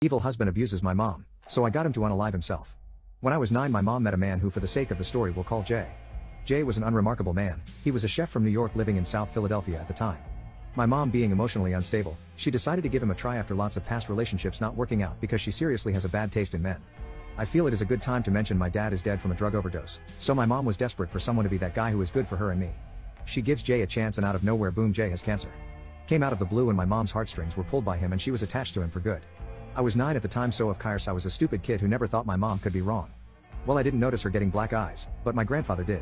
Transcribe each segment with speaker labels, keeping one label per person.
Speaker 1: Evil husband abuses my mom, so I got him to unalive himself. When I was 9, my mom met a man who, for the sake of the story, we'll call Jay. Jay was an unremarkable man. He was a chef from New York living in South Philadelphia at the time. My mom, being emotionally unstable, she decided to give him a try after lots of past relationships not working out because she seriously has a bad taste in men. I feel it is a good time to mention my dad is dead from a drug overdose, so my mom was desperate for someone to be that guy who is good for her and me. She gives Jay a chance, and out of nowhere, boom, Jay has cancer. Came out of the blue and my mom's heartstrings were pulled by him and she was attached to him for good. I was 9 at the time, so of course I was a stupid kid who never thought my mom could be wrong. Well, I didn't notice her getting black eyes, but my grandfather did.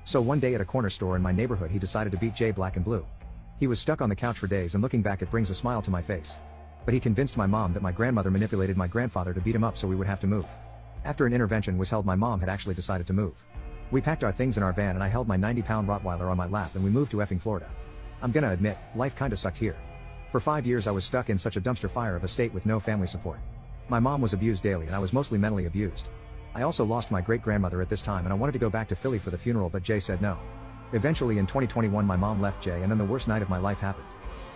Speaker 1: So one day at a corner store in my neighborhood he decided to beat Jay black and blue. He was stuck on the couch for days, and looking back it brings a smile to my face. But he convinced my mom that my grandmother manipulated my grandfather to beat him up so we would have to move. After an intervention was held, my mom had actually decided to move. We packed our things in our van and I held my 90-pound Rottweiler on my lap and we moved to effing Florida. I'm gonna admit, life kinda sucked here. For 5 years I was stuck in such a dumpster fire of a state with no family support. My mom was abused daily and I was mostly mentally abused. I also lost my great-grandmother at this time and I wanted to go back to Philly for the funeral, but Jay said no. Eventually in 2021 my mom left Jay and then the worst night of my life happened.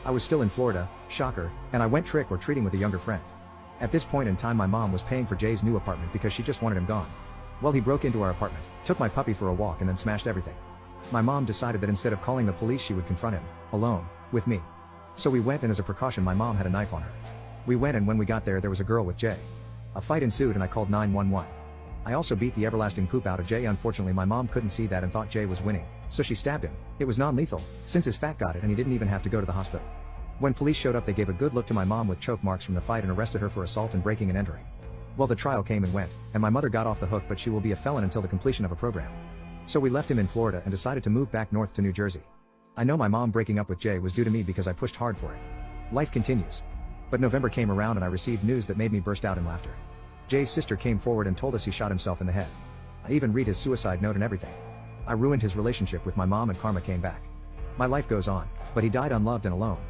Speaker 1: I was still in Florida, shocker, and I went trick-or-treating with a younger friend. At this point in time my mom was paying for Jay's new apartment because she just wanted him gone. Well, he broke into our apartment, took my puppy for a walk and then smashed everything. My mom decided that instead of calling the police she would confront him, alone, with me. So we went, and as a precaution my mom had a knife on her. We went, and when we got there was a girl with Jay. A fight ensued and I called 911. I also beat the everlasting poop out of Jay. Unfortunately my mom couldn't see that and thought Jay was winning, so she stabbed him. It was non-lethal, since his fat got it and he didn't even have to go to the hospital. When police showed up they gave a good look to my mom with choke marks from the fight and arrested her for assault and breaking and entering. Well, the trial came and went, and my mother got off the hook, but she will be a felon until the completion of a program. So we left him in Florida and decided to move back north to New Jersey. I know my mom breaking up with Jay was due to me because I pushed hard for it. Life continues. But November came around and I received news that made me burst out in laughter. Jay's sister came forward and told us he shot himself in the head. I even read his suicide note and everything. I ruined his relationship with my mom and karma came back. My life goes on, but he died unloved and alone.